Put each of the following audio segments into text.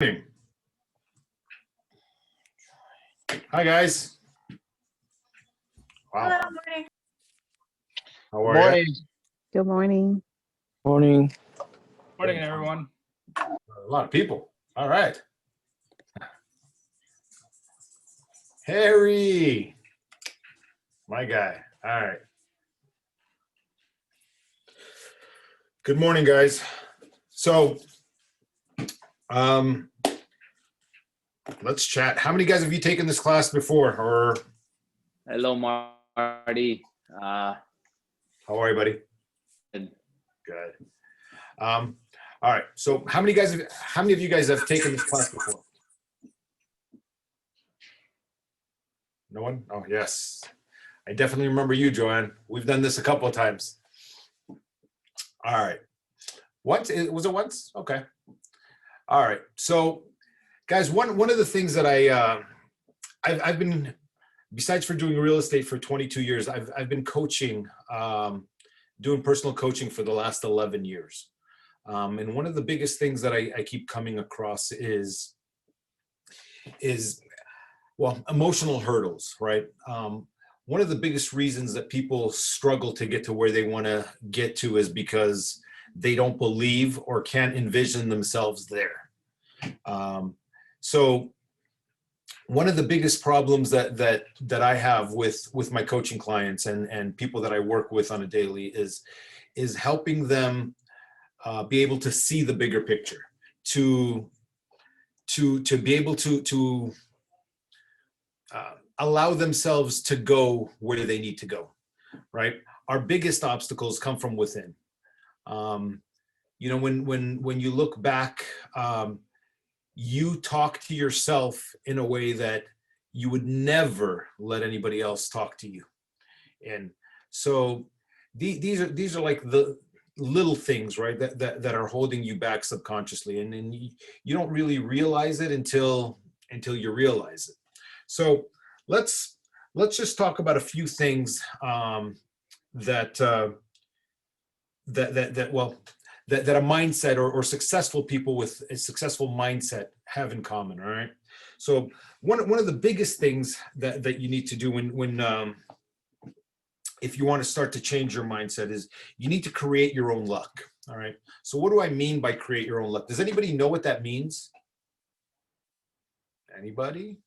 Hi guys. Wow. Hello, morning. How are you? Morning. Good morning. Morning. Morning, everyone. A lot of people. All right. Harry. My guy. All right. Good morning, guys. So, let's chat. How many guys have you taken this class before? Or Hello, Marty. how are you, buddy? Good. Good. All right. So, how many of you guys have taken this class before? No one? Oh, yes. I definitely remember you, Joanne. We've done this a couple of times. All right. Once? Was it once? Okay. All right. So, guys, one of the things that I've been, besides for doing real estate for 22 years, I've been coaching, doing personal coaching for the last 11 years. And one of the biggest things that I keep coming across is well, emotional hurdles, right? One of the biggest reasons that people struggle to get to where they want to get to is because they don't believe or can't envision themselves there. So one of the biggest problems that I have with my coaching clients and people that I work with on a daily is helping them be able to see the bigger picture, to be able to allow themselves to go where they need to go, right? Our biggest obstacles come from within. You know, when you look back, you talk to yourself in a way that you would never let anybody else talk to you. And so these are like the little things, right, that are holding you back subconsciously, and you don't really realize it until you realize it. So let's just talk about a few things that a mindset or successful people with a successful mindset have in common. All right. So one of the biggest things that you need to do when if you want to start to change your mindset is you need to create your own luck. All right. So what do I mean by create your own luck? Does anybody know what that means? Anybody?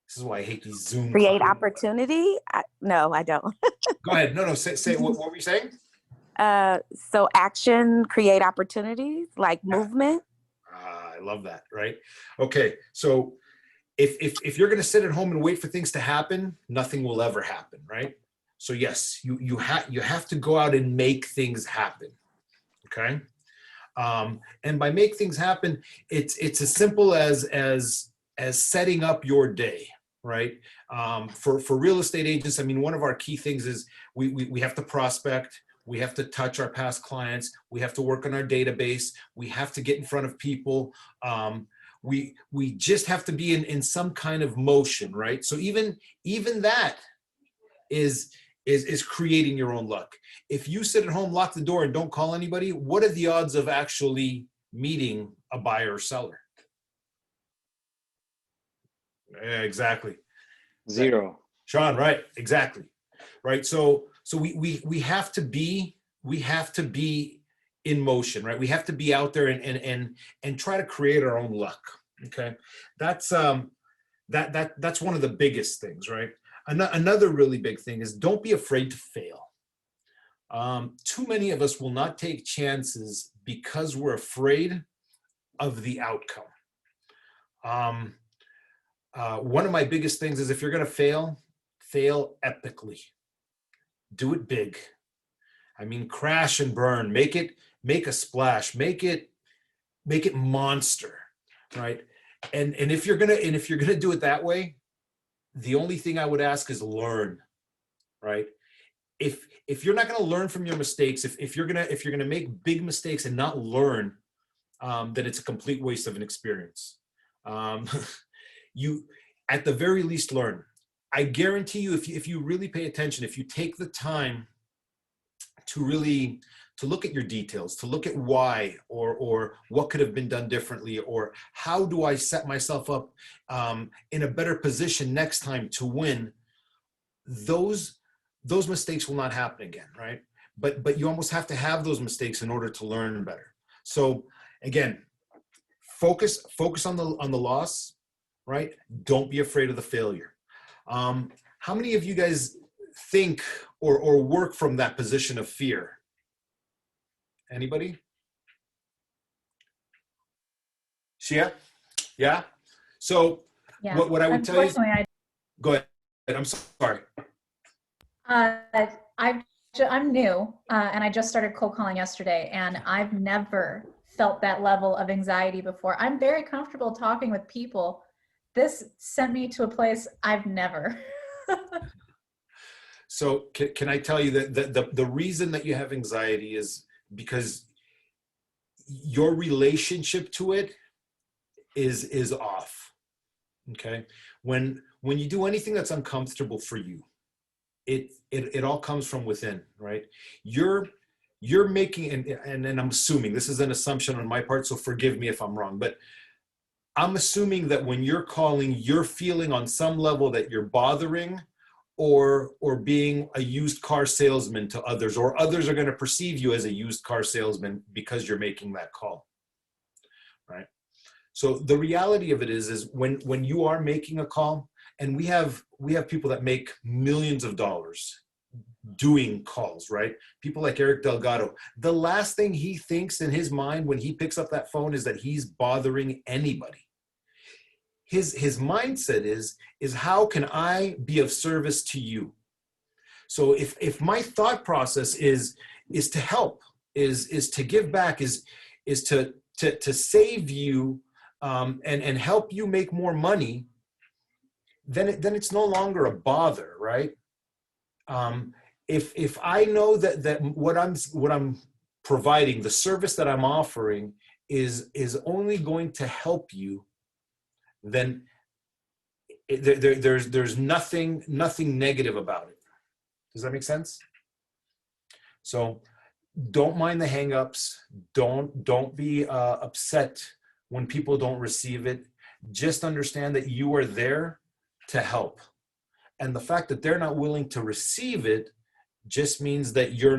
This is why I hate these Zoom. Create opportunity? No, I don't. Go ahead. No. Say what were you saying? So action, create opportunities, like movement. I love that. Right. Okay. So if you're going to sit at home and wait for things to happen, nothing will ever happen. Right. So yes, you have to go out and make things happen. Okay. And by make things happen, it's as simple as setting up your day. Right. For real estate agents, I mean, one of our key things is we have to prospect. We have to touch our past clients. We have to work on our database. We have to get in front of people. We just have to be in some kind of motion, right? So even that is creating your own luck. If you sit at home, lock the door, and don't call anybody, what are the odds of actually meeting a buyer or seller? Yeah, exactly. Zero. Sean, right? Exactly. Right. So we have to be in motion, right? We have to be out there and try to create our own luck. Okay. That's that's one of the biggest things, right? Another really big thing is don't be afraid to fail. Too many of us will not take chances because we're afraid of the outcome. One of my biggest things is if you're going to fail epically. Do it big. I mean, crash and burn. Make a splash. Make it monster, right? And if you're gonna do it that way, the only thing I would ask is learn, right? If you're not gonna learn from your mistakes, if you're gonna make big mistakes and not learn, then it's a complete waste of an experience. You, at the very least, learn. I guarantee you, if you really pay attention, if you take the time to really to look at your details, to look at why or what could have been done differently, or how do I set myself up in a better position next time to win, those mistakes will not happen again, right? But you almost have to have those mistakes in order to learn better. So again, focus on the loss, right? Don't be afraid of the failure. How many of you guys think or work from that position of fear? Anybody? Shia? Yeah? So Yeah. what I would tell you is, Unfortunately, go ahead. I'm sorry. I'm new, and I just started cold calling yesterday, and I've never felt that level of anxiety before. I'm very comfortable talking with people. This sent me to a place I've never. So can I tell you that the reason that you have anxiety is because your relationship to it is off. Okay. When you do anything that's uncomfortable for you, it all comes from within, right? You're making, and I'm assuming, this is an assumption on my part, so forgive me if I'm wrong, but I'm assuming that when you're calling, you're feeling on some level that you're bothering or being a used car salesman to others, or others are going to perceive you as a used car salesman because you're making that call, right? So the reality of it is when you are making a call, and we have people that make millions of dollars doing calls, right? People like Eric Delgado. The last thing he thinks in his mind when he picks up that phone is that he's bothering anybody. His mindset is how can I be of service to you? So if my thought process is to help, is to give back, is to save you and help you make more money, then it's no longer a bother, right? If I know that what I'm providing, the service that I'm offering is only going to help you, then there's nothing negative about it. Does that make sense? So don't mind the hangups. Don't be upset when people don't receive it. Just understand that you are there to help. And the fact that they're not willing to receive it just means that you're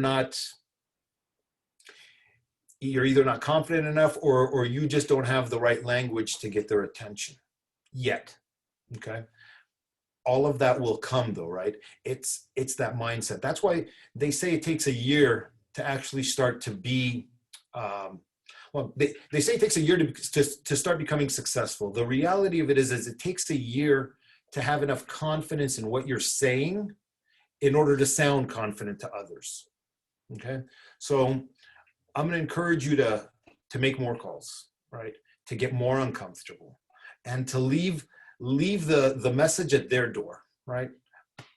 either not confident enough or you just don't have the right language to get their attention yet. Okay. All of that will come though, right? It's that mindset. That's why they say it takes a year to actually start to be, they say it takes a year to start becoming successful. The reality of it is it takes a year to have enough confidence in what you're saying in order to sound confident to others. Okay. So I'm going to encourage you to make more calls, right? To get more uncomfortable and to leave the message at their door, right?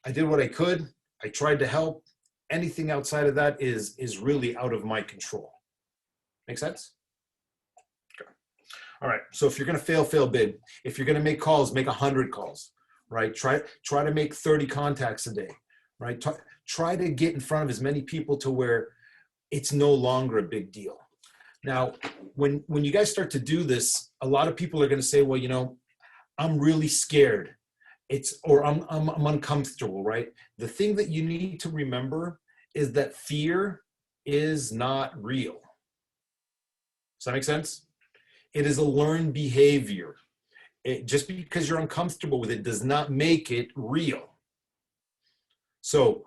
I did what I could. I tried to help. Anything outside of that is really out of my control. Make sense? Okay. All right. So if you're going to fail big. If you're going to make calls, make 100 calls, right? Try to make 30 contacts a day, right? Try to get in front of as many people to where it's no longer a big deal. Now, when you guys start to do this, a lot of people are going to say, well, I'm really scared. I'm uncomfortable, right? The thing that you need to remember is that fear is not real. Does that make sense? It is a learned behavior. Just because you're uncomfortable with it does not make it real. So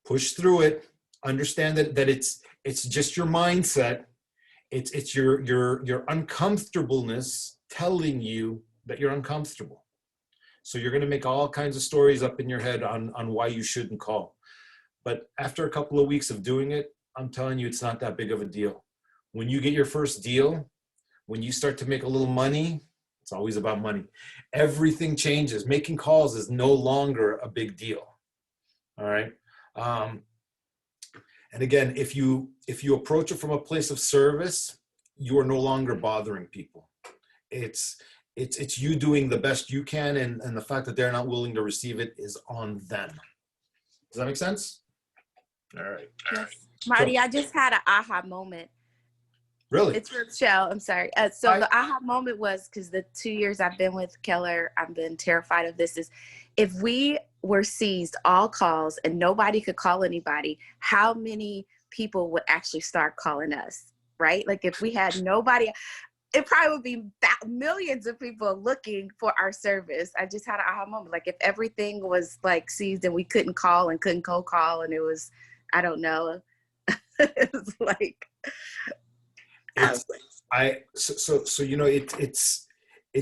push through it. Understand that it's just your mindset. It's your uncomfortableness telling you that you're uncomfortable. So you're going to make all kinds of stories up in your head on why you shouldn't call. But after a couple of weeks of doing it, I'm telling you, it's not that big of a deal. When you get your first deal, when you start to make a little money, it's always about money. Everything changes. Making calls is no longer a big deal. All right. And again, if you approach it from a place of service, you are no longer bothering people. It's you doing the best you can, and the fact that they're not willing to receive it is on them. Does that make sense? All right. Yes. Marty, I just had an aha moment. Really? It's Rochelle. I'm sorry. So the aha moment was because the 2 years I've been with Keller, I've been terrified of this. Is if we were seized all calls and nobody could call anybody, how many people would actually start calling us? Right? Like if we had nobody, it probably would be millions of people looking for our service. I just had an aha moment. Like if everything was like seized and we couldn't call and couldn't cold call, and it was, I don't know, it was like. So you know it's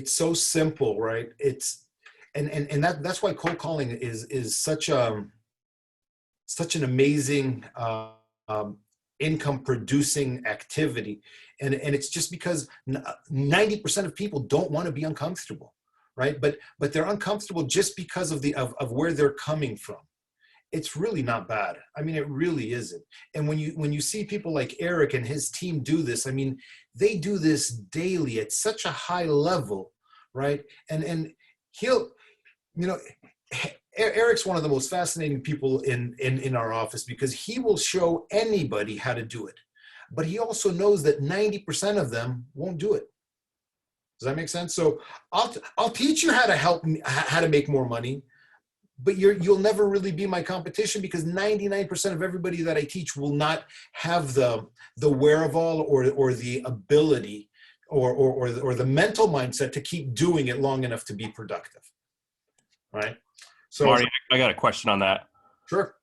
so simple, right? It's and that's why cold calling is such an amazing income producing activity, and it's just because 90% of people don't want to be uncomfortable, right? But they're uncomfortable just because of of where they're coming from. It's really not bad. I mean, it really isn't. And when you see people like Eric and his team do this, I mean, they do this daily at such a high level, right? And he'll, you know, Eric's one of the most fascinating people in our office because he will show anybody how to do it. But he also knows that 90% of them won't do it. Does that make sense? So I'll teach you how to make more money. But you'll never really be my competition because 99% of everybody that I teach will not have the wherewithal or the ability or the mental mindset to keep doing it long enough to be productive, right? So Marty, I got a question on that. Sure.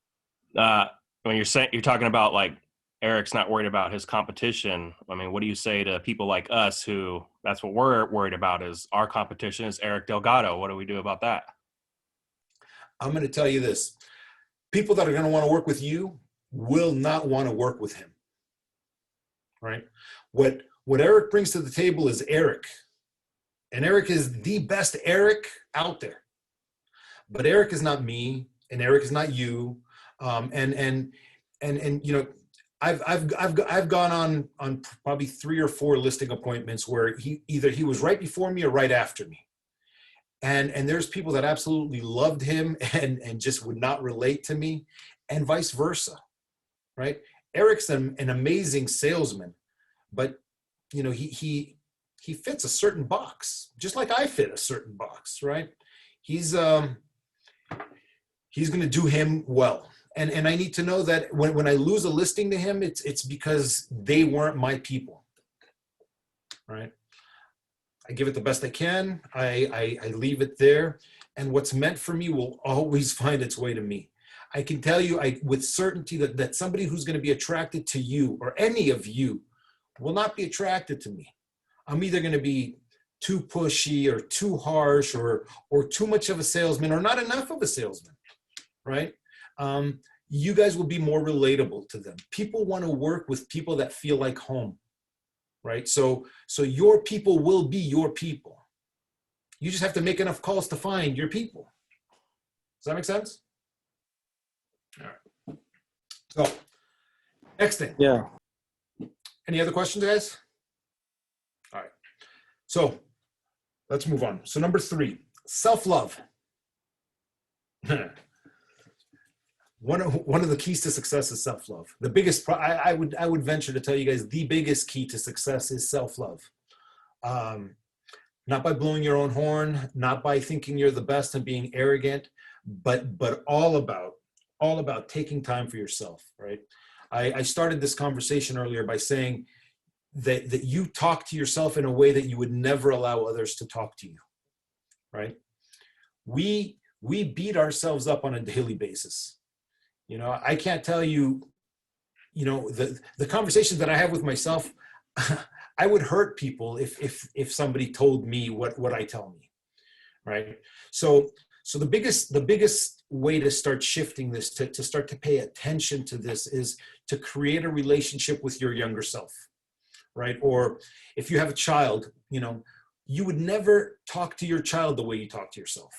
When you're talking about like Eric's not worried about his competition, I mean, what do you say to people like us who that's what we're worried about is our competition is Eric Delgado? What do we do about that? I'm going to tell you this. People that are going to want to work with you will not want to work with him, right? What Eric brings to the table is Eric. And Eric is the best Eric out there. But Eric is not me, and Eric is not you. And you know, I've gone on probably 3 or 4 listing appointments where he was right before me or right after me. And there's people that absolutely loved him and just would not relate to me, and vice versa, right? Eric's an amazing salesman, but you know he fits a certain box, just like I fit a certain box, right? He's going to do him well, and I need to know that when I lose a listing to him, it's because they weren't my people, right? I give it the best I can. I leave it there. And what's meant for me will always find its way to me. I can tell you with certainty that somebody who's going to be attracted to you or any of you will not be attracted to me. I'm either going to be too pushy or too harsh or too much of a salesman or not enough of a salesman, right? You guys will be more relatable to them. People want to work with people that feel like home. Right? So your people will be your people. You just have to make enough calls to find your people. Does that make sense? All right. So next thing. Yeah. Any other questions, guys? All right. So let's move on. So number 3, self-love. One of the keys to success is self-love. The biggest, I would venture to tell you guys, the biggest key to success is self-love. Not by blowing your own horn, not by thinking you're the best and being arrogant, but all about taking time for yourself, right? I started this conversation earlier by saying that you talk to yourself in a way that you would never allow others to talk to you, right? We beat ourselves up on a daily basis. You know, I can't tell you, you know, the conversations that I have with myself, I would hurt people if somebody told me what I tell me, right? So the biggest way to start shifting this, to start to pay attention to this, is to create a relationship with your younger self, right? Or if you have a child, you know, you would never talk to your child the way you talk to yourself,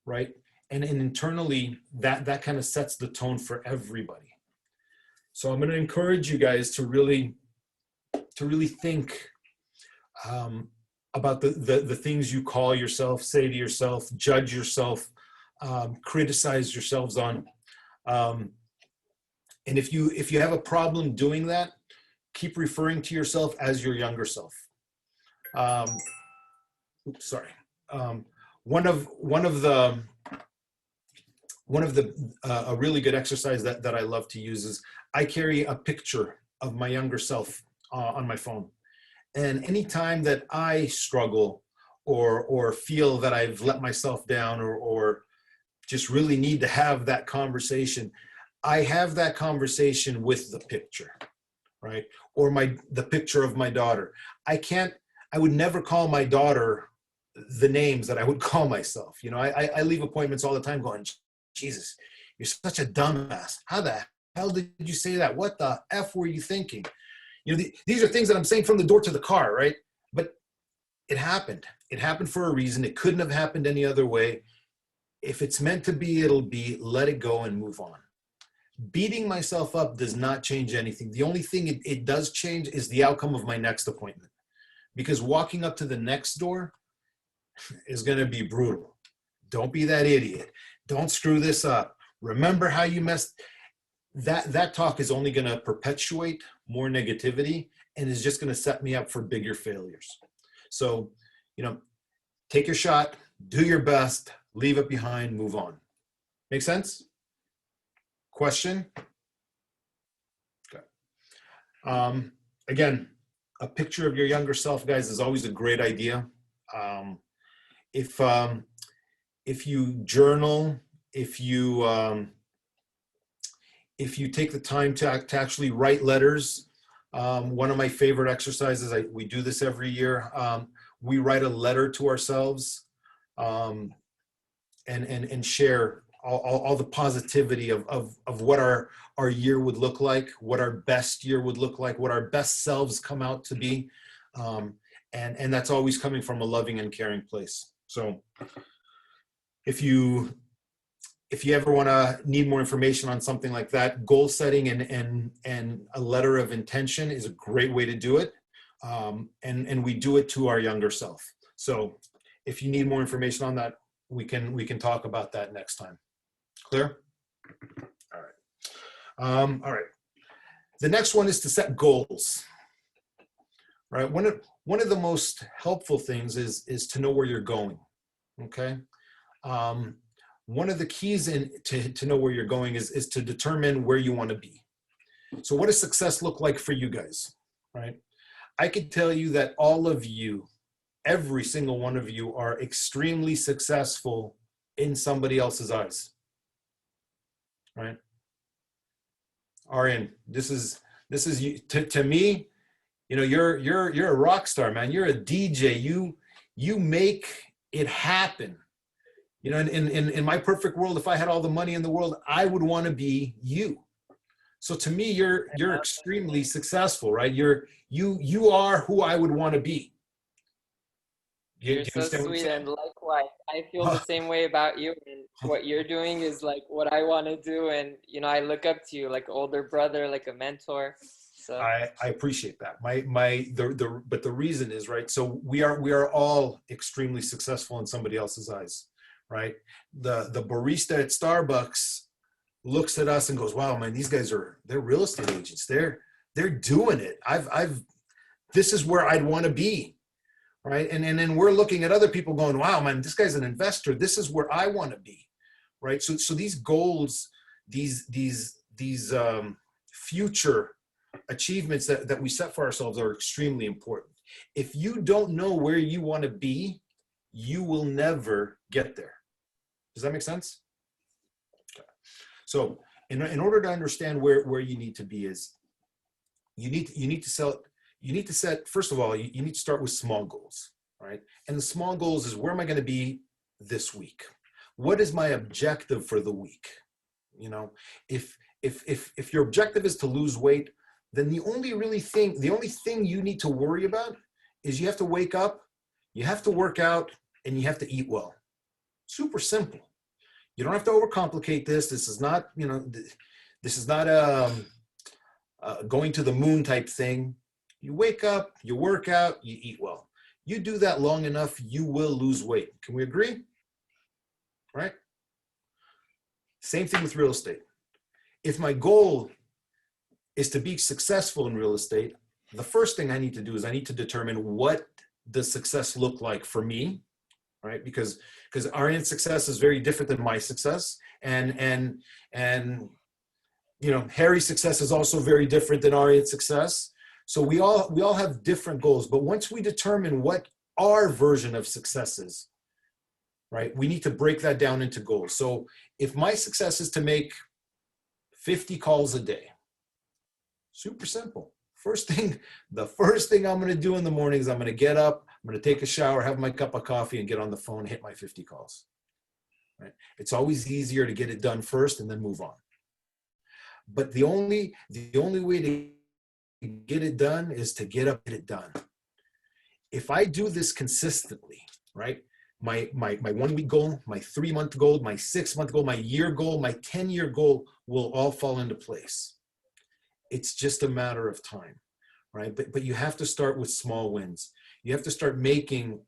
right? And internally, that kind of sets the tone for everybody. So I'm going to encourage you guys to really think about the things you call yourself, say to yourself, judge yourself, criticize yourselves on. And if you have a problem doing that, keep referring to yourself as your younger self. Oops, sorry. One of the a really good exercise that I love to use is I carry a picture of my younger self on my phone. And anytime that I struggle or feel that I've let myself down or just really need to have that conversation, I have that conversation with the picture, right? Or the picture of my daughter. I would never call my daughter the names that I would call myself. You know, I leave appointments all the time going, Jesus, you're such a dumbass. How the hell did you say that? What the F were you thinking? You know, these are things that I'm saying from the door to the car, right? But it happened. It happened for a reason. It couldn't have happened any other way. If it's meant to be, it'll be. Let it go and move on. Beating myself up does not change anything. The only thing it does change is the outcome of my next appointment. Because walking up to the next door is going to be brutal. Don't be that idiot. Don't screw this up. Remember how you messed. That talk is only going to perpetuate more negativity and is just going to set me up for bigger failures. So, you know, take your shot, do your best, leave it behind, move on. Make sense? Question? Okay. Again, a picture of your younger self, guys, is always a great idea. If you journal, if you take the time to actually write letters, one of my favorite exercises, we do this every year, we write a letter to ourselves and share all the positivity of what our year would look like, what our best year would look like, what our best selves come out to be. And that's always coming from a loving and caring place. So if you ever want to need more information on something like that, goal setting and a letter of intention is a great way to do it. And we do it to our younger self. So if you need more information on that, we can talk about that next time. Clear? All right. All right. The next one is to set goals. Right. One of the most helpful things is to know where you're going. Okay. One of the keys to know where you're going is to determine where you want to be. So what does success look like for you guys? Right. I can tell you that all of you, every single one of you, are extremely successful in somebody else's eyes. Right. Arian, this is you, to me, you know, you're a rock star, man. You're a DJ. You make it happen. You know, in my perfect world, if I had all the money in the world, I would want to be you. So to me, you're extremely successful, right? You are who I would want to be. You're so sweet, and likewise, I feel the same way about you. And what you're doing is like what I want to do, and you know, I look up to you like an older brother, like a mentor. So I appreciate that. But the reason is, right, so we are all extremely successful in somebody else's eyes, right? The barista at Starbucks looks at us and goes, wow, man, these guys they're real estate agents. They're doing it. This is where I'd want to be. Right. And then we're looking at other people going, wow, man, this guy's an investor. This is where I want to be. Right. So these goals, these future achievements that we set for ourselves are extremely important. If you don't know where you want to be, you will never get there. Does that make sense? Okay. So in order to understand where you need to be is you need to set, first of all, you need to start with small goals, right? And the small goals is, where am I going to be this week? What is my objective for the week? You know, if your objective is to lose weight, then the only thing you need to worry about is you have to wake up, you have to work out, and you have to eat well. Super simple. You don't have to overcomplicate this. This is not, you know, this is not going to the moon type thing. You wake up, you work out, you eat well. You do that long enough, you will lose weight. Can we agree? Right? Same thing with real estate. If my goal is to be successful in real estate, the first thing I need to do is I need to determine what does success look like for me, right? Because Arian's success is very different than my success, and you know, Harry's success is also very different than Arian's success. So we all have different goals, but once we determine what our version of success is, right, we need to break that down into goals. So if my success is to make 50 calls a day, super simple. The first thing I'm going to do in the morning is I'm going to get up, I'm going to take a shower, have my cup of coffee, and get on the phone, hit my 50 calls. Right? It's always easier to get it done first and then move on. But the only way to get it done is to get up, get it done. If I do this consistently, right? My 1 week goal, my 3 month goal, my 6 month goal, my year goal, my 10-year goal will all fall into place. It's just a matter of time, right? But you have to start with small wins. You have to start making,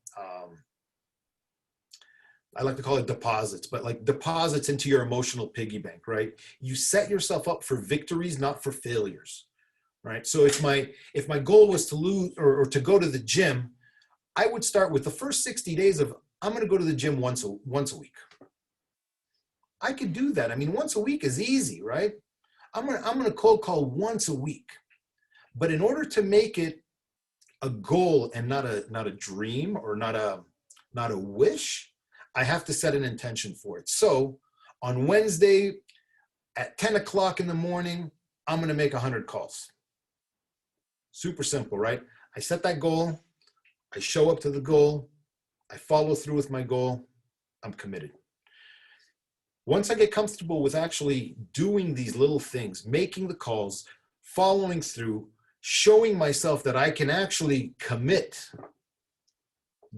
I like to call it deposits, but like deposits into your emotional piggy bank, right? You set yourself up for victories, not for failures, right? So if my goal was to lose or to go to the gym, I would start with the first 60 days of, I'm going to go to the gym once a week. I could do that. I mean, once a week is easy, right? I'm going to cold call once a week. But in order to make it a goal and not a dream or not a wish, I have to set an intention for it. So on Wednesday at 10 o'clock in the morning, I'm going to make 100 calls. Super simple, right? I set that goal. I show up to the goal. I follow through with my goal. I'm committed. Once I get comfortable with actually doing these little things, making the calls, following through, showing myself that I can actually commit,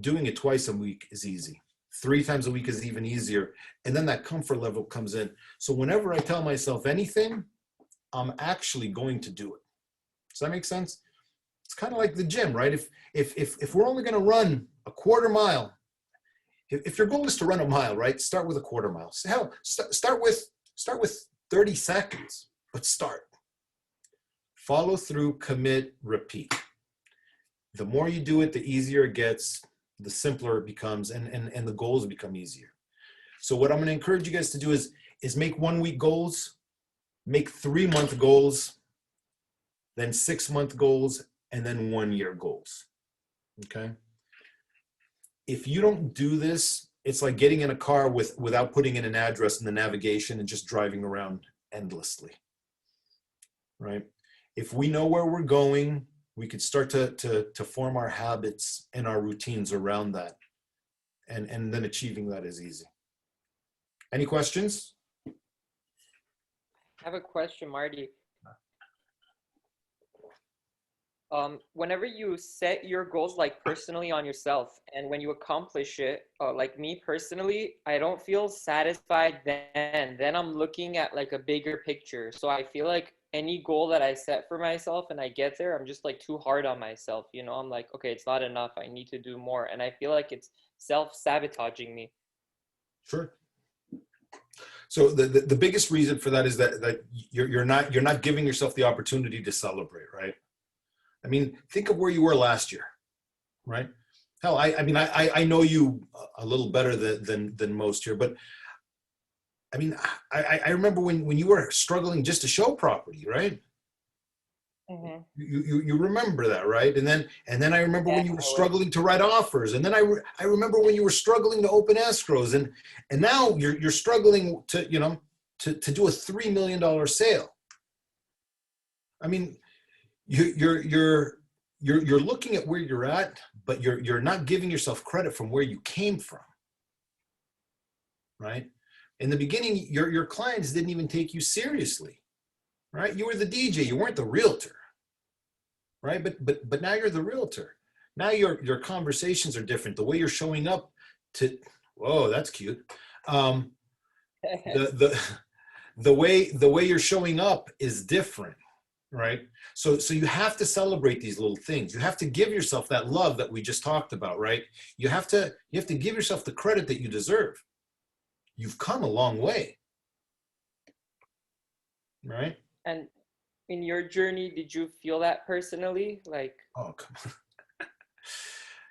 doing it twice a week is easy. 3 times a week is even easier. And then that comfort level comes in. So whenever I tell myself anything, I'm actually going to do it. Does that make sense? It's kind of like the gym, right? If we're only going to run a quarter mile, if your goal is to run a mile, right? Start with a quarter mile. Hell, start with 30 seconds, but start. Follow through, commit, repeat. The more you do it, the easier it gets, the simpler it becomes, and the goals become easier. So what I'm going to encourage you guys to do is make 1 week goals, make 3 month goals, then 6 month goals, and then 1 year goals. Okay? If you don't do this, it's like getting in a car without putting in an address in the navigation and just driving around endlessly, right? If we know where we're going, we could start to form our habits and our routines around that. And then achieving that is easy. Any questions? I have a question, Marty. Whenever you set your goals like personally on yourself, and when you accomplish it, like me personally, I don't feel satisfied then I'm looking at like a bigger picture. So I feel like any goal that I set for myself and I get there, I'm just like too hard on myself. You know, I'm like, okay, it's not enough. I need to do more. And I feel like it's self-sabotaging me. Sure. So the biggest reason for that is that you're not giving yourself the opportunity to celebrate, right? I mean, think of where you were last year, right? Hell, I know you a little better than most here, but I mean, I remember when you were struggling just to show property, right? Mm-hmm. You remember that, right? And then I remember when you were struggling to write offers, and then I remember when you were struggling to open escrows, and now you're struggling to do a $3 million sale. I mean, you're looking at where you're at, but you're not giving yourself credit from where you came from, right? In the beginning, your clients didn't even take you seriously, right? You were the DJ, you weren't the realtor, right? But now you're the realtor. Now your conversations are different. The way you're showing up to, whoa, that's cute. The way you're showing up is different, right? So you have to celebrate these little things. You have to give yourself that love that we just talked about, right? You have to give yourself the credit that you deserve. You've come a long way, right? And in your journey, did you feel that personally? Like, Oh, come on.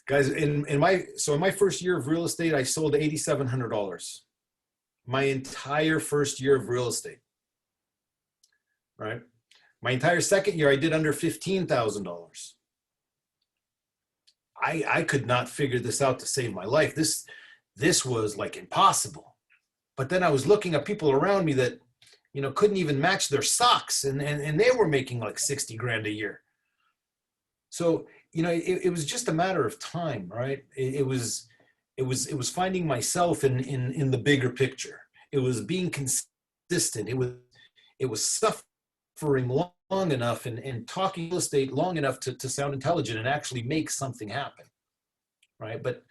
Guys, in my first year of real estate, I sold $8,700. My entire first year of real estate. Right? My entire second year, I did under $15,000. I could not figure this out to save my life. This was like impossible. But then I was looking at people around me that, you know, couldn't even match their socks, and they were making like 60 grand a year. So, you know, it was just a matter of time, right? It was finding myself in the bigger picture. It was being consistent. It was suffering long enough and talking real estate long enough to sound intelligent and actually make something happen, right? But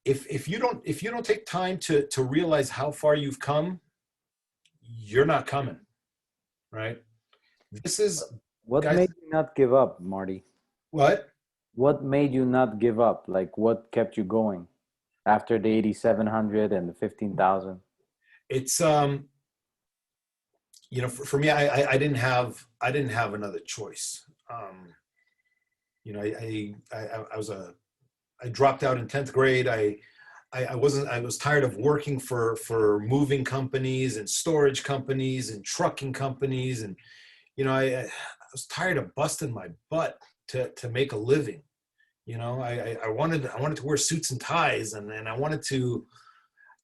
if you don't take time to realize how far you've come, you're not coming, right? This is what guys, made you not give up, Marty? What? What made you not give up? Like, what kept you going after the 8,700 and the 15,000? It's you know, for me, I didn't have another choice. You know, I dropped out in 10th grade. I was tired of working for moving companies and storage companies and trucking companies, and you know, I was tired of busting my butt to make a living. You know, I wanted to wear suits and ties, and I wanted to,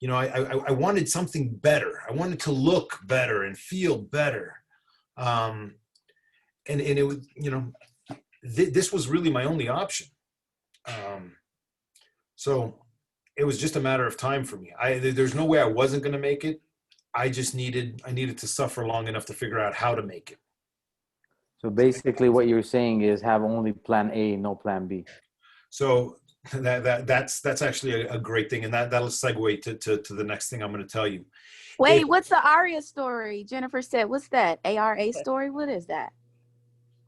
you know, I wanted something better. I wanted to look better and feel better. And it was, you know, this was really my only option. So it was just a matter of time for me. There's no way I wasn't going to make it. I needed to suffer long enough to figure out how to make it. So basically what you're saying is have only plan A, no plan B. So that's actually a great thing. And that'll segue to the next thing I'm going to tell you. Wait, what's the Aria story? Jennifer said, what's that? ARA story? What is that?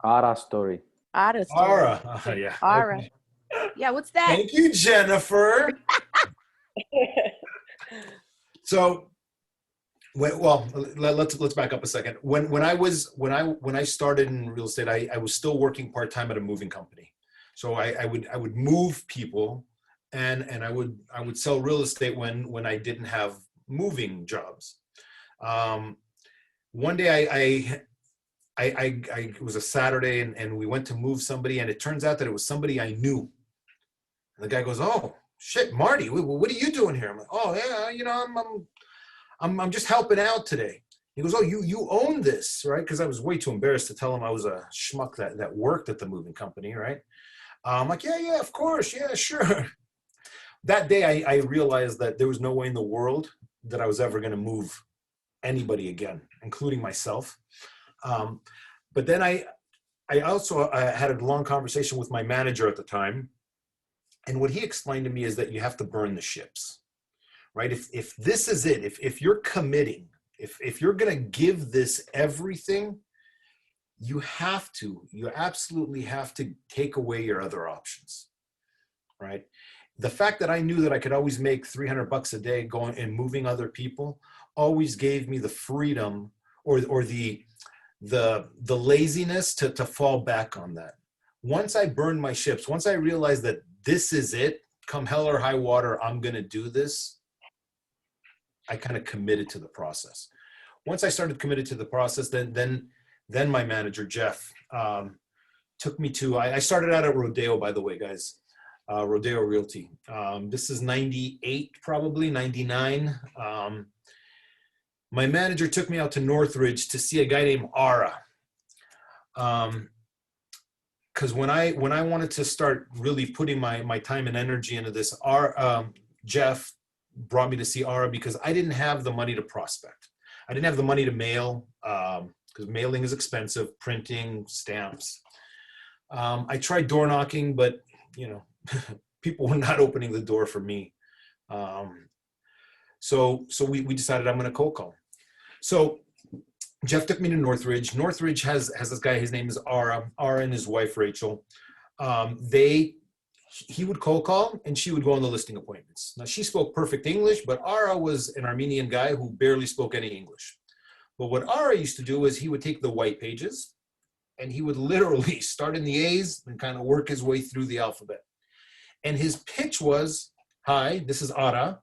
Ara story. Ara story. Ara. Yeah. Ara. Okay. Yeah, what's that? Thank you, Jennifer. So, well, let's back up a second. When I started in real estate, I was still working part-time at a moving company. So I would move people, and I would sell real estate when I didn't have moving jobs. One day it was a Saturday, and we went to move somebody, and it turns out that it was somebody I knew. And the guy goes, "Oh shit, Marty, what are you doing here?" I'm like, "Oh yeah, you know, I'm just helping out today." He goes, "Oh, you own this, right?" Because I was way too embarrassed to tell him I was a schmuck that worked at the moving company, right? I'm like, yeah, of course, yeah, sure. That day, I realized that there was no way in the world that I was ever going to move anybody again, including myself. But then I also had a long conversation with my manager at the time. And what he explained to me is that you have to burn the ships, right? If this is it, if you're committing, if you're going to give this everything, you absolutely have to take away your other options, right? The fact that I knew that I could always make $300 a day going and moving other people always gave me the freedom or the laziness to fall back on that. Once I burned my ships, once I realized that this is it, come hell or high water, I'm going to do this, I kind of committed to the process. Once I started committed to the process, then my manager, Jeff, took me to, I started out at Rodeo, by the way, guys, Rodeo Realty. This is 98, probably 99. My manager took me out to Northridge to see a guy named Ara. Because when I wanted to start really putting my time and energy into this, Jeff brought me to see Ara because I didn't have the money to prospect. I didn't have the money to mail because mailing is expensive, printing, stamps. I tried door knocking, but you know, people were not opening the door for me. So we decided I'm going to cold call. So Jeff took me to Northridge. Northridge has this guy, his name is Ara and his wife, Rachel. He would cold call and she would go on the listing appointments. Now she spoke perfect English, but Ara was an Armenian guy who barely spoke any English. But what Ara used to do is he would take the white pages And he would literally start in the A's and kind of work his way through the alphabet. And his pitch was, hi, this is Ara.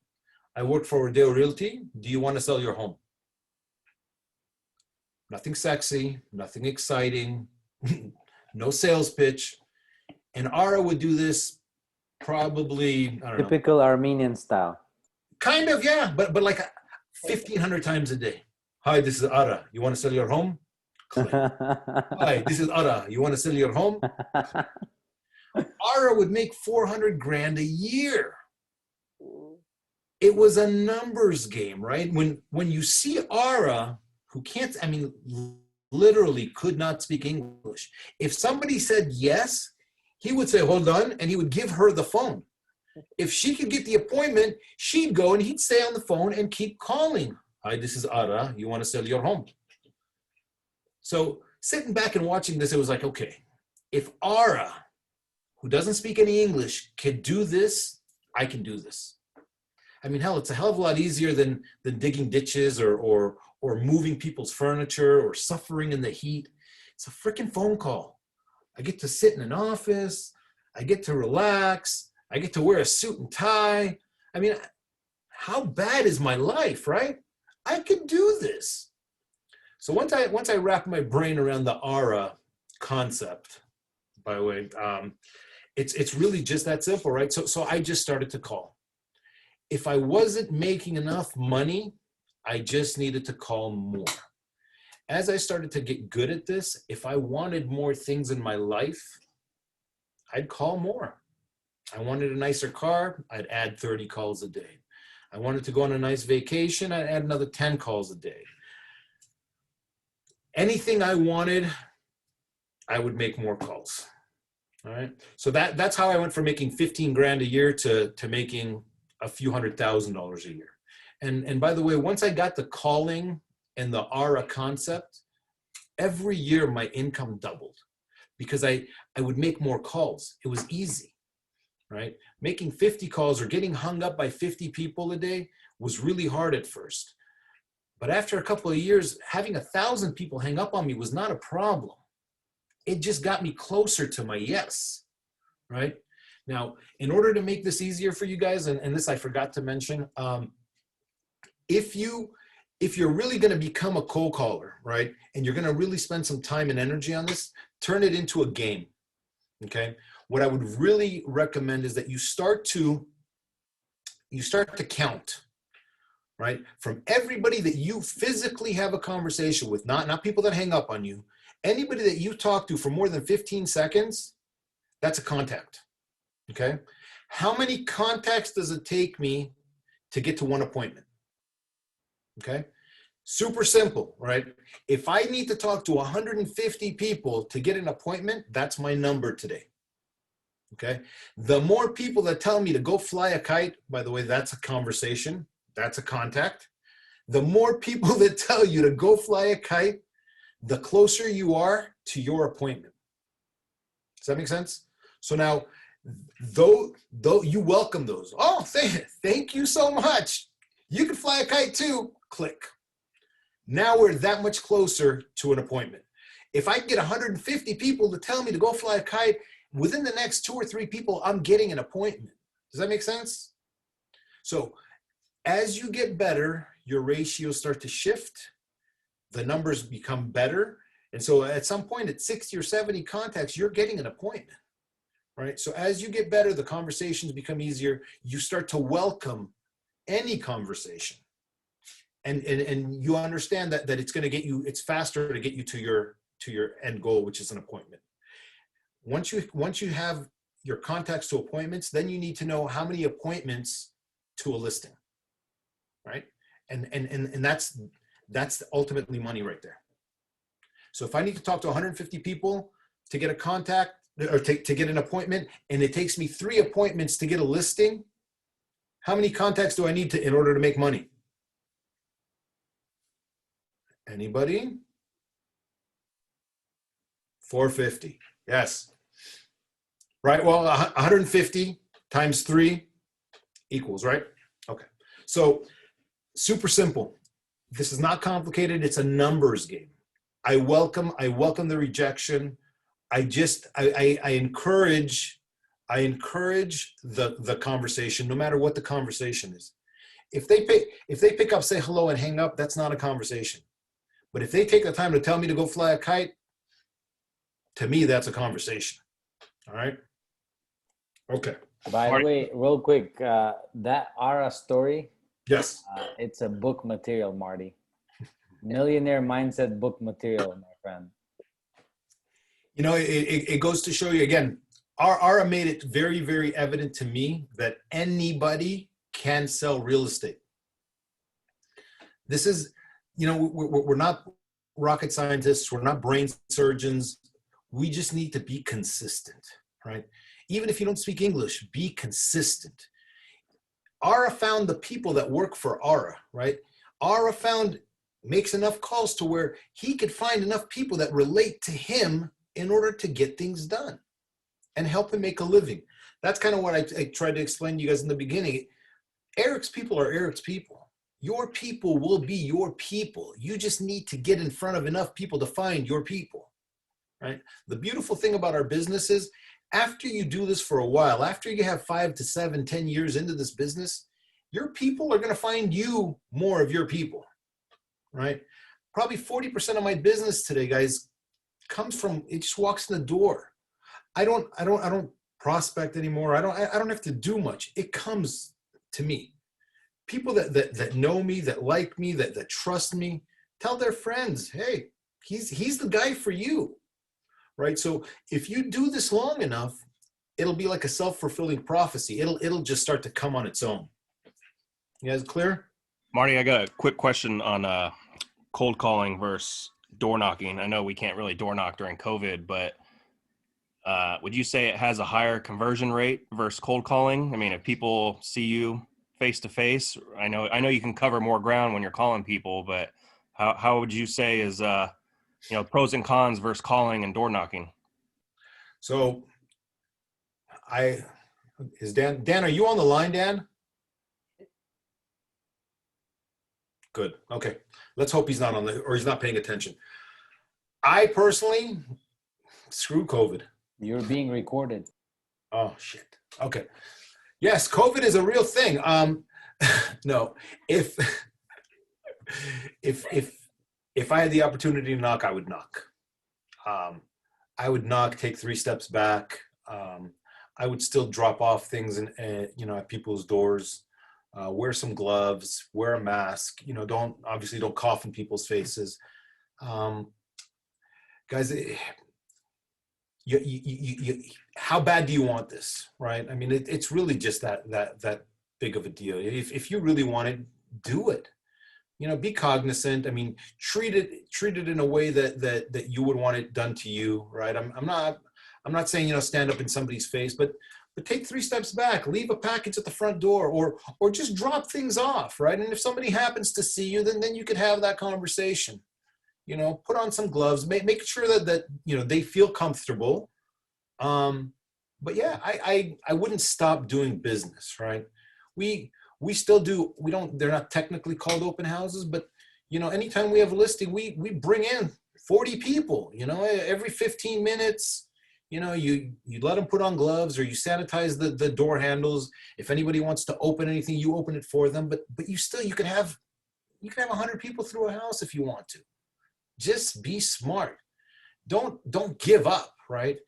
I work for Rodeo Realty. Do you want to sell your home? Nothing sexy, nothing exciting, no sales pitch. And Ara would do this probably, I don't know. Typical Armenian style. Kind of, yeah, but like 1,500 times a day. Hi, this is Ara. You want to sell your home? Click. Hi, this is Ara. You want to sell your home? Ara would make 400 grand a year. It was a numbers game, right? When you see Ara, who can't, I mean, literally could not speak English. If somebody said yes, he would say, hold on, and he would give her the phone. If she could get the appointment, she'd go and he'd stay on the phone and keep calling. Hi, this is Ara. You want to sell your home? So sitting back and watching this, it was like, okay, if Ara, who doesn't speak any English, can do this, I can do this. I mean, hell, it's a hell of a lot easier than digging ditches or moving people's furniture or suffering in the heat. It's a freaking phone call. I get to sit in an office. I get to relax. I get to wear a suit and tie. I mean, how bad is my life, right? I could do this. So once I wrap my brain around the Ara concept, by the way, it's really just that simple, right? So I just started to call. If I wasn't making enough money, I just needed to call more. As I started to get good at this, if I wanted more things in my life, I'd call more. I wanted a nicer car, I'd add 30 calls a day. I wanted to go on a nice vacation, I'd add another 10 calls a day. Anything I wanted, I would make more calls. All right. So that's how I went from making 15 grand a year to making a few $100,000 a year. And by the way, once I got the calling and the Ara concept, every year my income doubled because I would make more calls. It was easy, right? Making 50 calls or getting hung up by 50 people a day was really hard at first. But after a couple of years, having 1,000 people hang up on me was not a problem. It just got me closer to my yes, right? Now, in order to make this easier for you guys, and this I forgot to mention, if you're really going to become a cold caller, right, and you're going to really spend some time and energy on this, turn it into a game, okay? What I would really recommend is that you start to count, right? From everybody that you physically have a conversation with, not people that hang up on you, anybody that you talk to for more than 15 seconds, that's a contact, okay? How many contacts does it take me to get to one appointment? Okay, super simple, right? If I need to talk to 150 people to get an appointment, that's my number today. Okay, the more people that tell me to go fly a kite, by the way, that's a conversation, that's a contact. The more people that tell you to go fly a kite, the closer you are to your appointment. Does that make sense? So now, though you welcome those. Oh, thank you so much. You can fly a kite too. Click. Now we're that much closer to an appointment. If I can get 150 people to tell me to go fly a kite, within the next 2 or 3 people, I'm getting an appointment. Does that make sense? So as you get better, your ratios start to shift. The numbers become better. And so at some point at 60 or 70 contacts, you're getting an appointment, right? So as you get better, the conversations become easier. You start to welcome any conversation. And you understand that it's going to get you, it's faster to get you to your end goal, which is an appointment. Once you have your contacts to appointments, then you need to know how many appointments to a listing, right? And that's ultimately money right there. So if I need to talk to 150 people to get a contact or to get an appointment, and it takes me 3 appointments to get a listing, how many contacts do I need in order to make money? Anybody? 450. Yes. Right. Well, 150 times 3 equals, right? Okay. So super simple. This is not complicated. It's a numbers game. I welcome the rejection. I encourage the conversation, no matter what the conversation is. If they pick up, say hello, and hang up, that's not a conversation. But if they take the time to tell me to go fly a kite, to me, that's a conversation. All right. Okay. By the way, real quick, that Ara story, Yes. it's a book material, Marty. Millionaire mindset book material, my friend. You know, it goes to show you again, Ara made it very, very evident to me that anybody can sell real estate. This is, you know, we're not rocket scientists. We're not brain surgeons. We just need to be consistent, right? Even if you don't speak English, be consistent. Ara found the people that work for Ara, right? Ara makes enough calls to where he could find enough people that relate to him in order to get things done and help him make a living. That's kind of what I tried to explain to you guys in the beginning. Eric's people are Eric's people. Your people will be your people. You just need to get in front of enough people to find your people, right? The beautiful thing about our business is after you do this for a while, after you have 5 to 7, 10 years into this business, your people are going to find you more of your people, right? Probably 40% of my business today, guys, comes from, it just walks in the door. I don't prospect anymore. I don't have to do much. It comes to me. People that know me, that like me, that trust me, tell their friends, hey, he's the guy for you, right? So if you do this long enough, it'll be like a self-fulfilling prophecy. It'll just start to come on its own. You guys clear? Marty, I got a quick question on cold calling versus door knocking. I know we can't really door knock during COVID, but would you say it has a higher conversion rate versus cold calling? I mean, if people see you face to face, I know you can cover more ground when you're calling people, but how would you say is pros and cons versus calling and door knocking? So Dan, are you on the line, Dan? Good. Okay. Let's hope he's not or he's not paying attention. I personally, screw COVID. You're being recorded. Oh shit. Okay. Yes, COVID is a real thing. No, if I had the opportunity to knock, I would knock. I would knock, take 3 steps back. I would still drop off things at people's doors. Wear some gloves, wear a mask, don't cough in people's faces. Guys, how bad do you want this, right? I mean, it's really just that big of a deal. If you really want it, do it. Be cognizant. I mean, treat it in a way that you would want it done to you, right? I'm not saying, stand up in somebody's face, but take 3 steps back, leave a package at the front door, or just drop things off, right? And if somebody happens to see you, then you could have that conversation. Put on some gloves, make sure that they feel comfortable. But yeah, I wouldn't stop doing business, right? We still do. They're not technically called open houses, but anytime we have a listing, we bring in 40 people. Every 15 minutes. You let them put on gloves, or you sanitize the door handles. If anybody wants to open anything, you open it for them. But you could have 100 people through a house if you want to. Just be smart. Don't give up, right?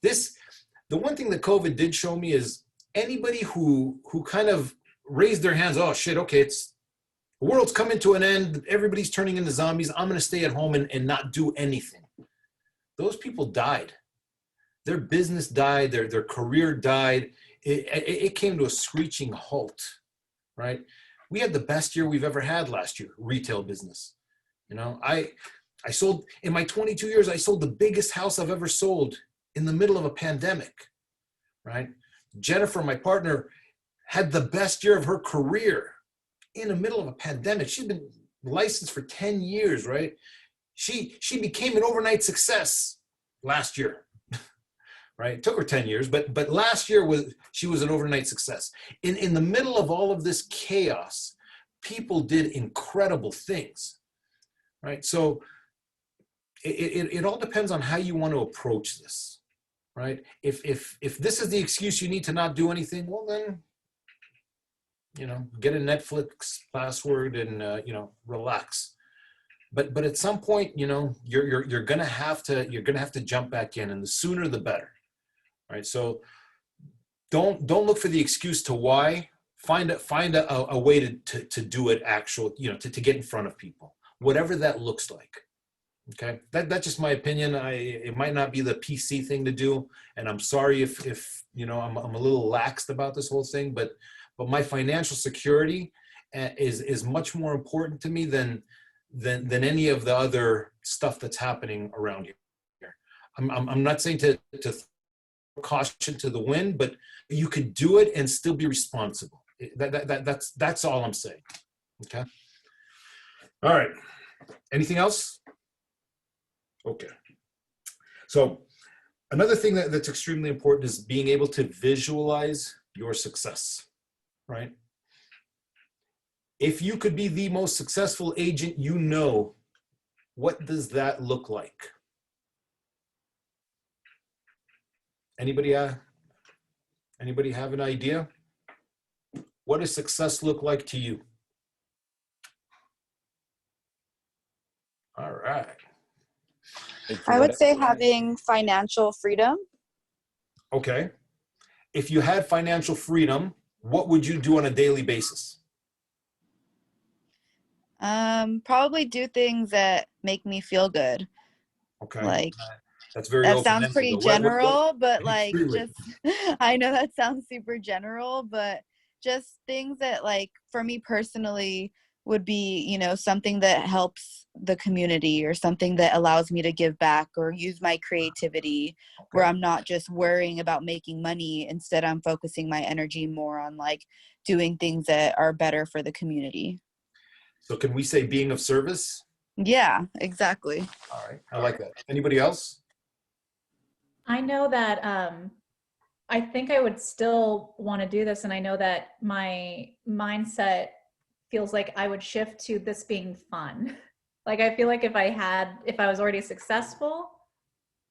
The one thing that COVID did show me is anybody who kind of raised their hands, oh shit, okay, the world's coming to an end, everybody's turning into zombies, I'm gonna stay at home and not do anything. Those people died. Their business died, their career died. It came to a screeching halt, right? We had the best year we've ever had last year, retail business. I sold, in my 22 years, I sold the biggest house I've ever sold in the middle of a pandemic, right? Jennifer, my partner, had the best year of her career in the middle of a pandemic. She's been licensed for 10 years, right? She became an overnight success last year. Right? It took her 10 years, but last year she was an overnight success. In the middle of all of this chaos, people did incredible things, right? So it all depends on how you want to approach this, right? If this is the excuse you need to not do anything, well then, get a Netflix password and relax. But at some point, you're gonna have to jump back in, and the sooner the better, right? So don't look for the excuse to why. Find a way to do it to get in front of people, whatever that looks like. Okay, that's just my opinion. It might not be the PC thing to do, and I'm sorry if I'm a little laxed about this whole thing, but my financial security is much more important to me than any of the other stuff that's happening around here. I'm not saying to throw caution to the wind, but you could do it and still be responsible. That's all I'm saying. Okay. All right. Anything else? Okay. So another thing that's extremely important is being able to visualize your success, right? If you could be the most successful agent, what does that look like? Anybody have an idea? What does success look like to you? All right. I would say having financial freedom. Okay. If you had financial freedom, what would you do on a daily basis? Probably do things that make me feel good. Okay. Like that's very that sounds pretty what general, but like really? I know that sounds super general, but just things that like for me personally would be, something that helps the community or something that allows me to give back or use my creativity where I'm not just worrying about making money. Instead, I'm focusing my energy more on like doing things that are better for the community. So can we say being of service? Yeah, exactly. All right. I like that. Anybody else? I know that I think I would still want to do this, and I know that my mindset feels like I would shift to this being fun. Like I feel like if I was already successful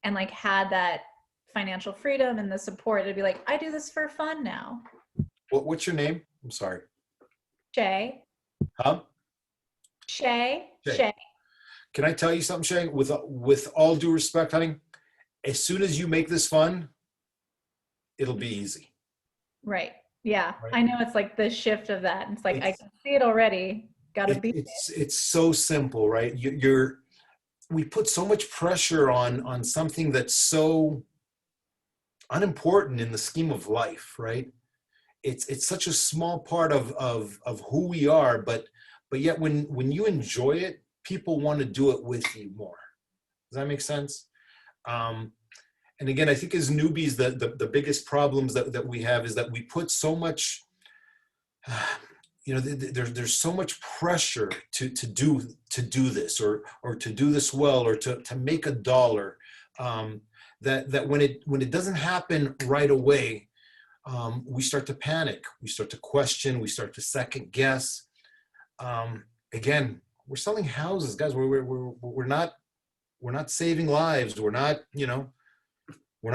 and like had that financial freedom and the support, it'd be like, I do this for fun now. What's your name? I'm sorry. Shay. Huh? Shay. Can I tell you something, Shay? With all due respect, honey, as soon as you make this fun, it'll be easy. Right. Yeah. Right. I know it's like the shift of that. It's like I can see it already. Gotta be. It's so simple, right? We put so much pressure on something that's so unimportant in the scheme of life, right? It's such a small part of who we are, but yet when you enjoy it, people want to do it with you more. Does that make sense? And again, I think as newbies, the biggest problems that we have is that we put so much, there's so much pressure to do this or to do this well or to make $1, that when it doesn't happen right away, we start to panic, we start to question, we start to second guess. Again, we're selling houses, guys. We're not saving lives. We're not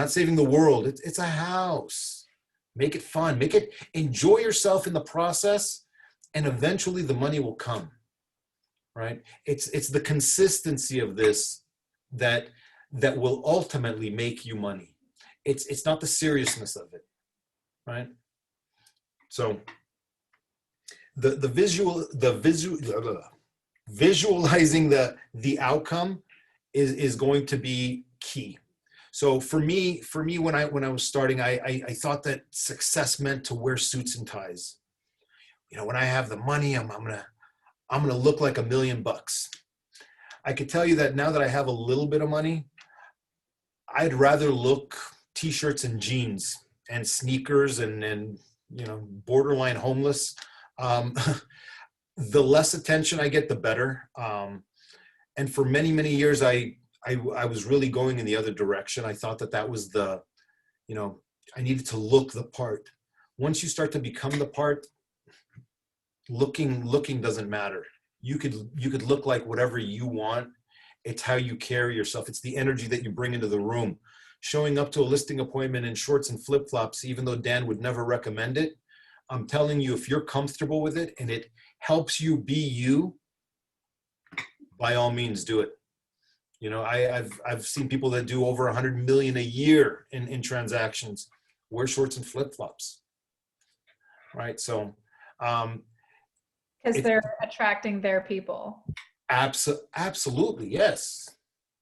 saving the world. It's a house. Make it fun. Enjoy yourself in the process, and eventually the money will come. Right? It's the consistency of this that will ultimately make you money. It's not the seriousness of it. Right? So visualizing the outcome is going to be key. So for me, when I was starting, I thought that success meant to wear suits and ties. When I have the money, I'm gonna look like $1 million. I could tell you that now that I have a little bit of money, I'd rather look t-shirts and jeans and sneakers and borderline homeless. The less attention I get, the better. And for many, many years, I was really going in the other direction. I thought that was I needed to look the part. Once you start to become the part, looking doesn't matter. You could look like whatever you want. It's how you carry yourself. It's the energy that you bring into the room. Showing up to a listing appointment in shorts and flip-flops, even though Dan would never recommend it, I'm telling you, if you're comfortable with it and it helps you be you, by all means do it. You know, I've seen people that do over 100 million a year in transactions wear shorts and flip-flops, right? So, because they're attracting their people. Absolutely, yes,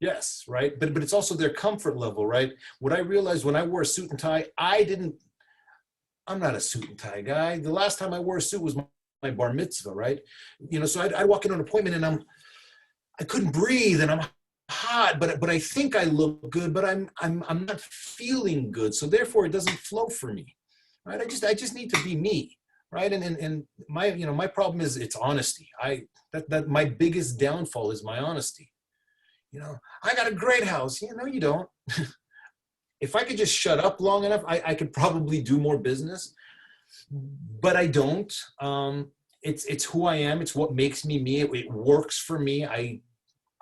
yes, right. But it's also their comfort level, right? What I realized when I wore a suit and tie, I'm not a suit and tie guy. The last time I wore a suit was my bar mitzvah, right? You know, so I'd walk into an appointment and I couldn't breathe and I'm hot, but I think I look good, but I'm not feeling good. So therefore it doesn't flow for me, right? I just need to be me, right? And my problem is it's honesty. That my biggest downfall is my honesty. You know, I got a great house. You know, you don't. If I could just shut up long enough, I could probably do more business, but I don't. It's who I am. It's what makes me me. It works for me. I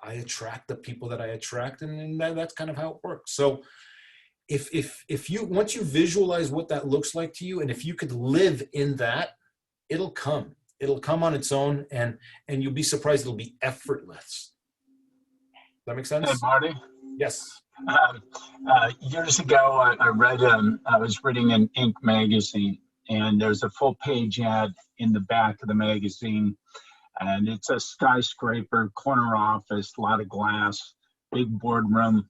attract the people that I attract, and that's kind of how it works. So if you, once you visualize what that looks like to you, and if you could live in that, it'll come on its own, and you'll be surprised. It'll be effortless. Does that make sense? Hey, Marty. Yes. Years ago, I was reading an Inc. magazine, and there's a full page ad in the back of the magazine, and it's a skyscraper, corner office, a lot of glass, big boardroom,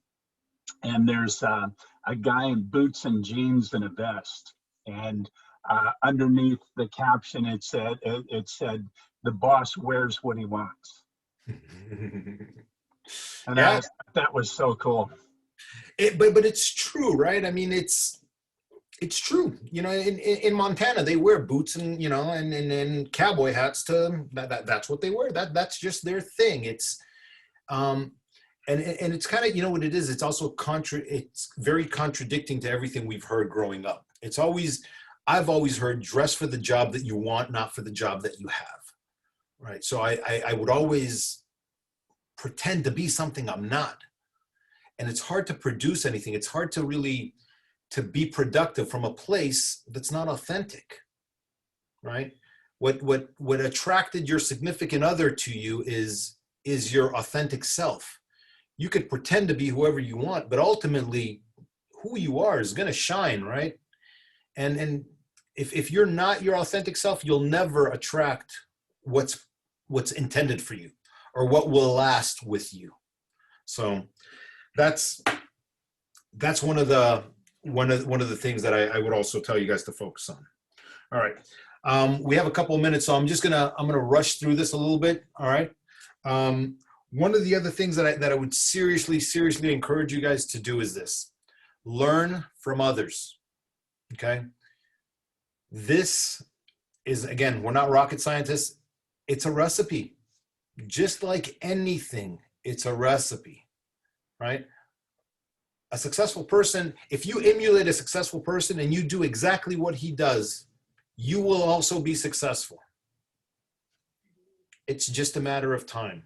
and there's a guy in boots and jeans and a vest, and underneath the caption it said, "The boss wears what he wants." And yeah. that was so cool. But it's true, right? I mean, it's true. You know, in Montana, they wear boots and, you know, and cowboy hats to that's what they wear. That's just their thing. It's and it's kind of, you know what it is. It's also it's very contradicting to everything we've heard growing up. I've always heard dress for the job that you want, not for the job that you have. Right. So I would always pretend to be something I'm not. And it's hard to produce anything. It's hard to really to be productive from a place that's not authentic, right? What attracted your significant other to you is your authentic self. You could pretend to be whoever you want, but ultimately who you are is going to shine, right? And if you're not your authentic self, you'll never attract what's intended for you or what will last with you. So that's one of the things that I would also tell you guys to focus on. All right. We have a couple of minutes, so I'm gonna rush through this a little bit. All right. One of the other things that I would seriously encourage you guys to do is this: learn from others. Okay. This is, again, we're not rocket scientists. It's a recipe. Just like anything, it's a recipe, right? A successful person, if you emulate a successful person and you do exactly what he does, you will also be successful. It's just a matter of time,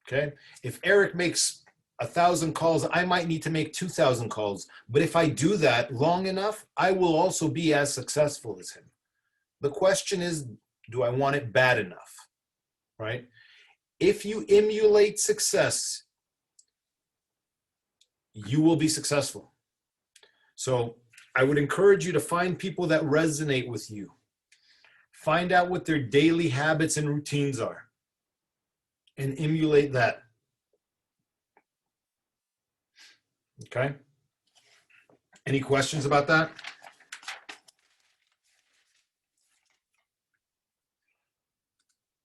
okay? If Eric makes 1,000 calls, I might need to make 2,000 calls. But if I do that long enough, I will also be as successful as him. The question is, do I want it bad enough, right? If you emulate success, you will be successful. So I would encourage you to find people that resonate with you. Find out what their daily habits and routines are and emulate that. Okay? Any questions about that?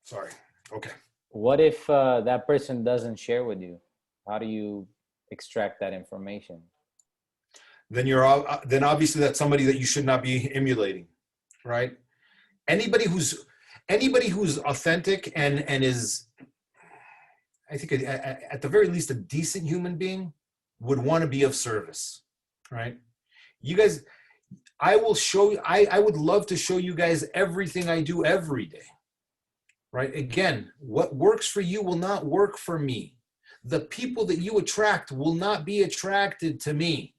Sorry. Okay. What if that person doesn't share with you? How do you extract that information? Then then obviously that's somebody that you should not be emulating, right? Anybody who's authentic and is, I think at the very least, a decent human being would want to be of service, right? You guys, I would love to show you guys everything I do every day, right? Again, what works for you will not work for me. the people that you attract will not be attracted to me.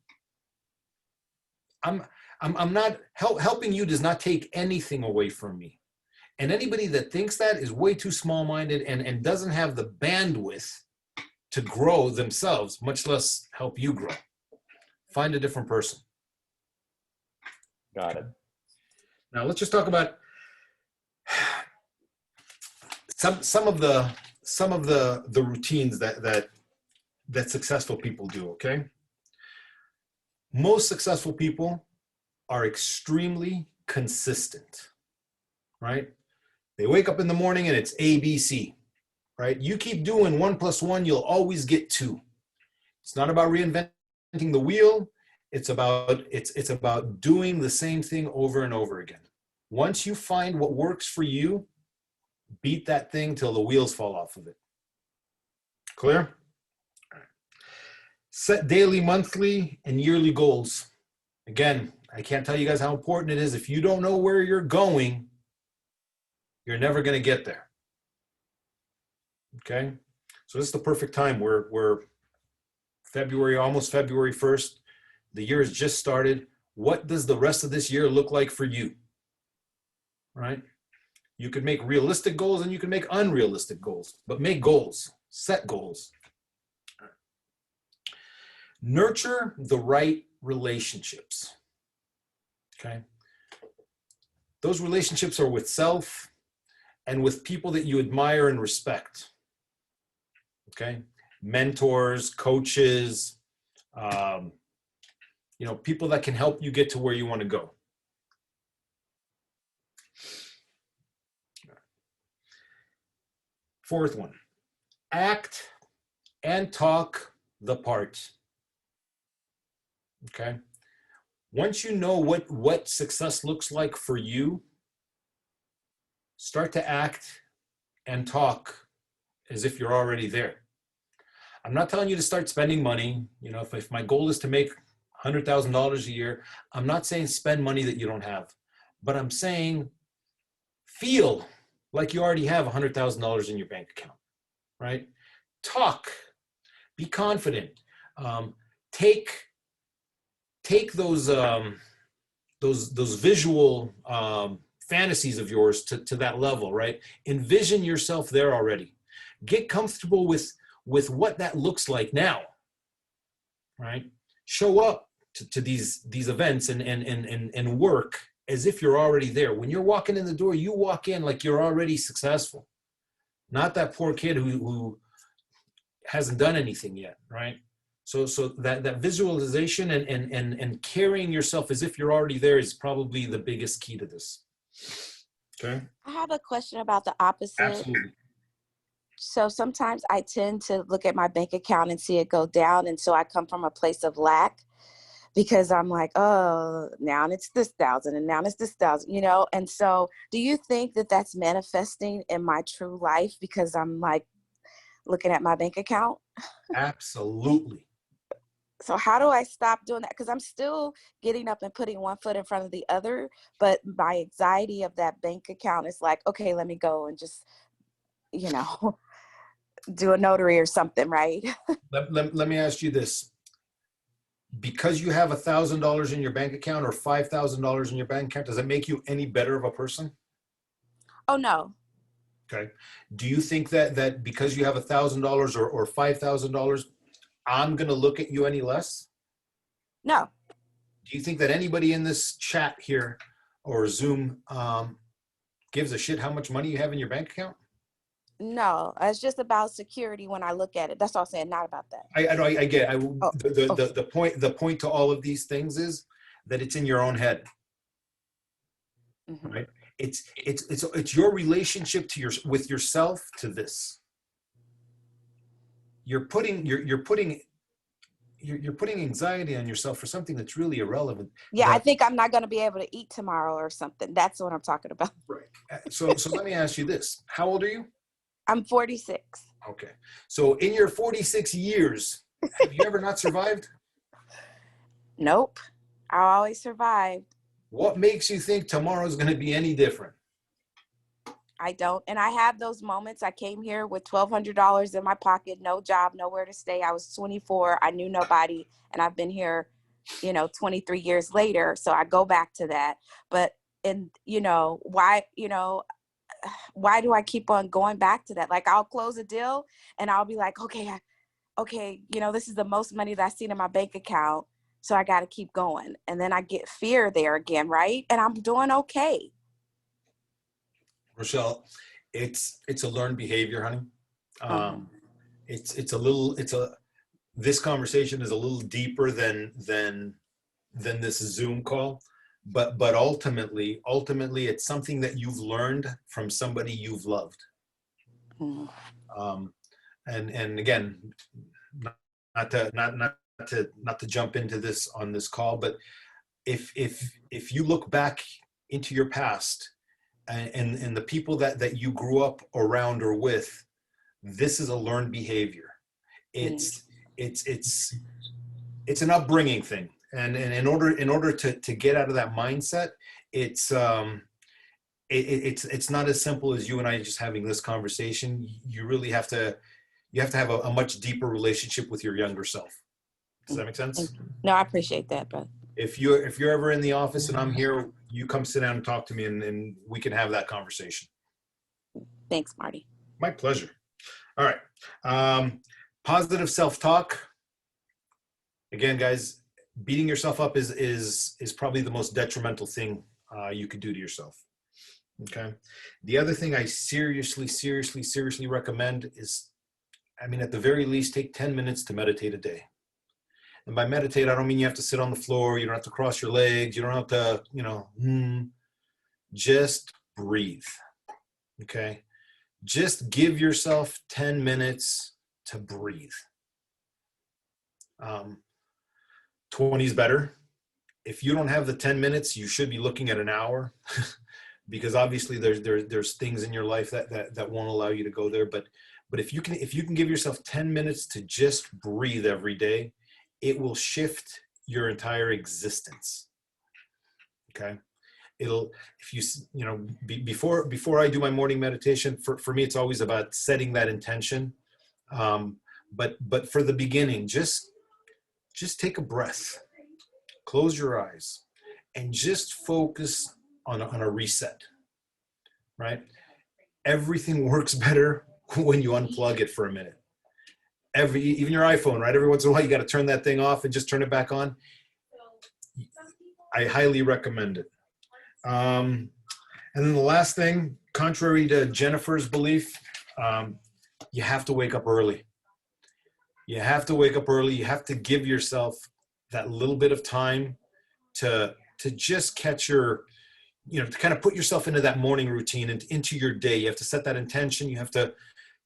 I'm not helping you does not take anything away from me. And anybody that thinks that is way too small-minded and doesn't have the bandwidth to grow themselves, much less help you grow. Find a different person. Got it. Now let's just talk about some of the routines that successful people do, okay? Most successful people are extremely consistent, right? They wake up in the morning and it's ABC, right? You keep doing 1 + 1, you'll always get 2. It's not about reinventing the wheel. It's about doing the same thing over and over again. Once you find what works for you, beat that thing till the wheels fall off of it. Clear? All right. Set daily, monthly, and yearly goals. Again, I can't tell you guys how important it is. If you don't know where you're going, you're never going to get there. Okay? So this is the perfect time. We're February, almost February 1st. The year has just started. What does the rest of this year look like for you? Right? You could make realistic goals and you can make unrealistic goals, but make goals, set goals. Right. Nurture the right relationships. Okay? Those relationships are with self and with people that you admire and respect. Okay? Mentors, coaches, people that can help you get to where you want to go. Fourth one, act and talk the part. Okay? Once you know what success looks like for you, start to act and talk as if you're already there. I'm not telling you to start spending money. If my goal is to make $100,000 a year, I'm not saying spend money that you don't have, but I'm saying feel like you already have $100,000 in your bank account, right? Talk, be confident. Take those visual fantasies of yours to that level, right? Envision yourself there already. Get comfortable with what that looks like now, right? Show up to these events and work as if you're already there. When you're walking in the door, you walk in like you're already successful. Not that poor kid who hasn't done anything yet, right? So that visualization and carrying yourself as if you're already there is probably the biggest key to this. Okay? I have a question about the opposite. Absolutely. So sometimes I tend to look at my bank account and see it go down. And so I come from a place of lack because I'm like, oh, now it's this 1,000 and now it's this 1,000, And so do you think that that's manifesting in my true life because I'm like looking at my bank account? Absolutely. So how do I stop doing that? Because I'm still getting up and putting one foot in front of the other, but my anxiety of that bank account is like, okay, let me go and just, do a notary or something, right? Let me ask you this. Because you have $1,000 in your bank account or $5,000 in your bank account, does it make you any better of a person? Oh, no. Okay. Do you think that because you have $1,000 or $5,000, I'm going to look at you any less? No. Do you think that anybody in this chat here or Zoom gives a shit how much money you have in your bank account? No, it's just about security when I look at it. That's all I'm saying, not about that. I get it. The point to all of these things is that it's in your own head. Mm-hmm. Right? It's your relationship with yourself to this. You're putting anxiety on yourself for something that's really irrelevant. Yeah, I think I'm not going to be able to eat tomorrow or something. That's what I'm talking about. Right. So let me ask you this. How old are you? I'm 46. Okay. So in your 46 years, have you ever not survived? Nope. I always survived. What makes you think tomorrow's going to be any different? I don't. And I have those moments. I came here with $1,200 in my pocket, no job, nowhere to stay. I was 24. I knew nobody. And I've been here, 23 years later. So I go back to that. But, why do I keep on going back to that? Like, I'll close a deal and I'll be like, okay, this is the most money that I've seen in my bank account. So I got to keep going. And then I get fear there again, right? And I'm doing okay. Rochelle, it's a learned behavior, honey. This conversation is a little deeper than this Zoom call, but ultimately it's something that you've learned from somebody you've loved. And again, not to jump into this on this call, but if you look back into your past and the people that you grew up around or with, this is a learned behavior. It's an upbringing thing, and in order to get out of that mindset, it's not as simple as you and I just having this conversation. You really have to have a much deeper relationship with your younger self. Does that make sense? No, I appreciate that, brother. If you're ever in the office and I'm here, you come sit down and talk to me, and we can have that conversation. Thanks, Marty. My pleasure. All right. Positive self-talk. Again, guys, beating yourself up is probably the most detrimental thing you could do to yourself. Okay. The other thing I seriously recommend is, at the very least, take 10 minutes to meditate a day. And by meditate, I don't mean you have to sit on the floor. You don't have to cross your legs. You don't have to, just breathe. Okay. Just give yourself 10 minutes to breathe. 20 is better. If you don't have the 10 minutes, you should be looking at an hour because obviously there's things in your life that won't allow you to go there. But if you can give yourself 10 minutes to just breathe every day, it will shift your entire existence. Okay. Before I do my morning meditation, for me, it's always about setting that intention. But for the beginning, just take a breath, close your eyes, and just focus on a reset, right? Everything works better when you unplug it for a minute. Even your iPhone, right? Every once in a while, you got to turn that thing off and just turn it back on. I highly recommend it. And then the last thing, contrary to Jennifer's belief, you have to wake up early. You have to wake up early. You have to give yourself that little bit of time to just catch your, to kind of put yourself into that morning routine and into your day. You have to set that intention. You have to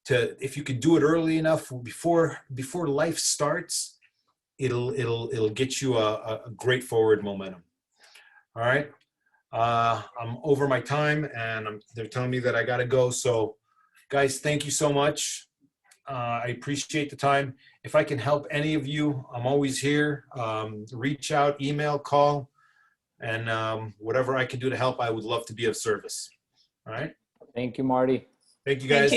if you could do it early enough before life starts, it'll get you a great forward momentum. All right. I'm over my time and they're telling me that I got to go. So guys, thank you so much. I appreciate the time. If I can help any of you, I'm always here. Reach out, email, call, and whatever I can do to help, I would love to be of service. All right. Thank you, Marty. Thank you, guys.